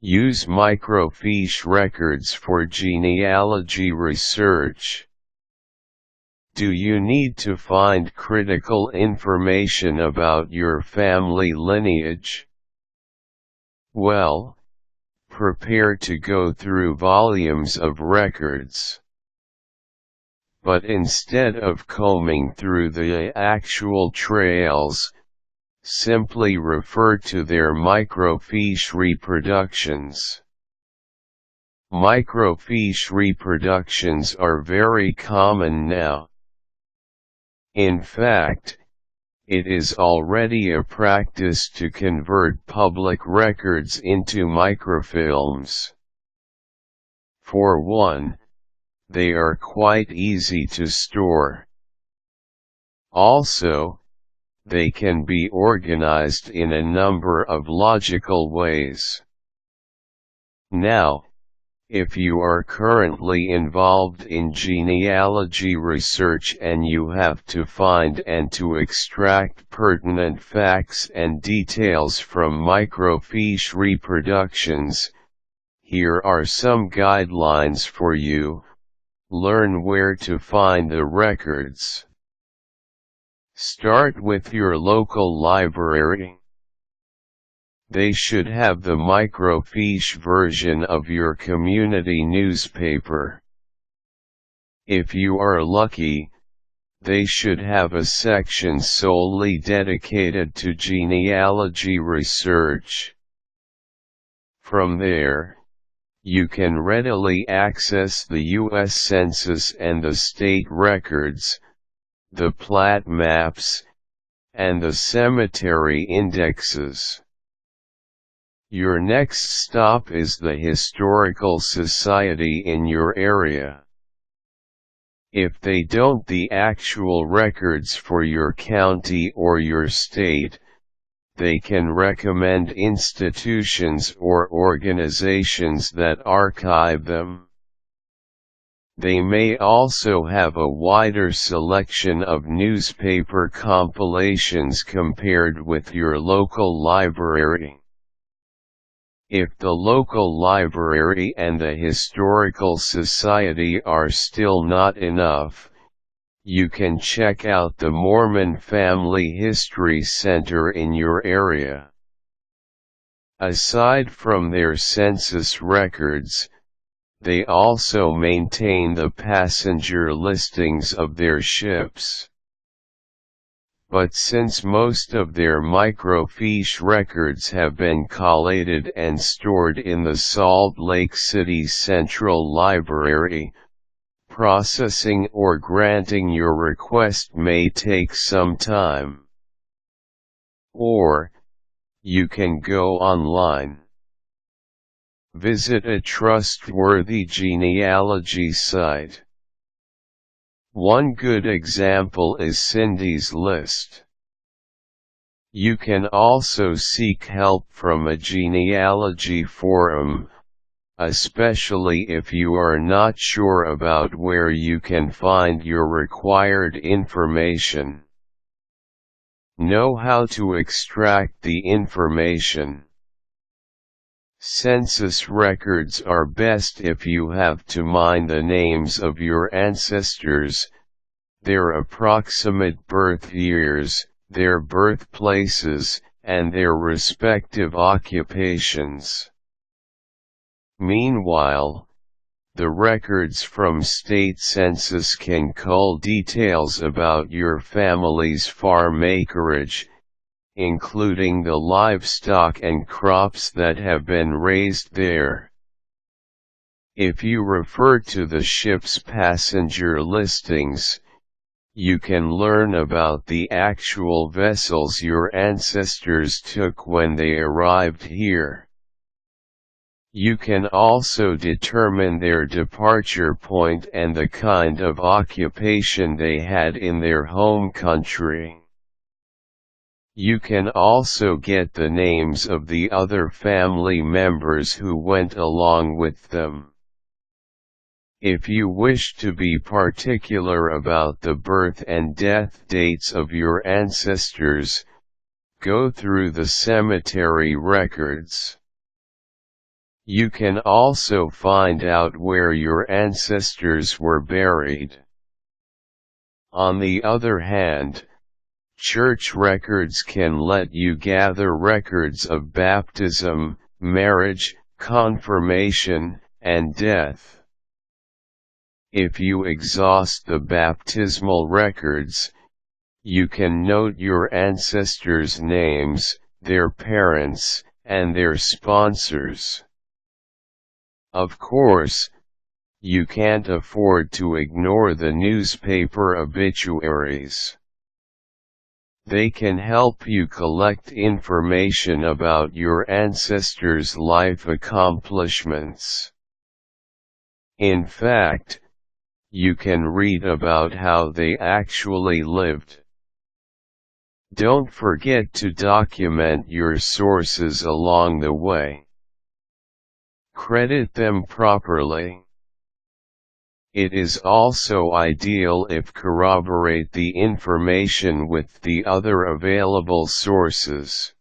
Use microfiche records for genealogy research. Do you need to find critical information about your family lineage? Well, prepare to go through volumes of records. But instead of combing through the actual trails, simply refer to their microfiche reproductions. Microfiche reproductions are very common now. In fact, it is already a practice to convert public records into microfilms. For one, they are quite easy to store. Also, they can be organized in a number of logical ways. Now, if you are currently involved in genealogy research and you have to find and to extract pertinent facts and details from microfiche reproductions, here are some guidelines for you. Learn where to find the records. Start with your local library. They should have the microfiche version of your community newspaper. If you are lucky, they should have a section solely dedicated to genealogy research. From there, you can readily access the U.S. Census and the state records, the plat maps, and the cemetery indexes. Your next stop is the historical society in your area. If they don't the actual records for your county or your state, they can recommend institutions or organizations that archive them. They may also have a wider selection of newspaper compilations compared with your local library. If the local library and the historical society are still not enough, you can check out the Mormon Family History Center in your area. Aside from their census records, they also maintain the passenger listings of their ships. But since most of their microfiche records have been collated and stored in the Salt Lake City Central Library, processing or granting your request may take some time. Or, you can go online. Visit a trustworthy genealogy site. One good example is Cindy's List. You can also seek help from a genealogy forum, especially if you are not sure about where you can find your required information. Know how to extract the information. Census records are best if you have to mine the names of your ancestors, their approximate birth years, their birthplaces, and their respective occupations. Meanwhile, the records from state census can cull details about your family's farm acreage, including the livestock and crops that have been raised there. If you refer to the ship's passenger listings, you can learn about the actual vessels your ancestors took when they arrived here. You can also determine their departure point and the kind of occupation they had in their home country. You can also get the names of the other family members who went along with them. If you wish to be particular about the birth and death dates of your ancestors, go through the cemetery records. You can also find out where your ancestors were buried. On the other hand, church records can let you gather records of baptism, marriage, confirmation, and death. If you exhaust the baptismal records, you can note your ancestors' names, their parents, and their sponsors. Of course, you can't afford to ignore the newspaper obituaries. They can help you collect information about your ancestors' life accomplishments. In fact, you can read about how they actually lived. Don't forget to document your sources along the way. Credit them properly. It is also ideal if corroborate the information with the other available sources.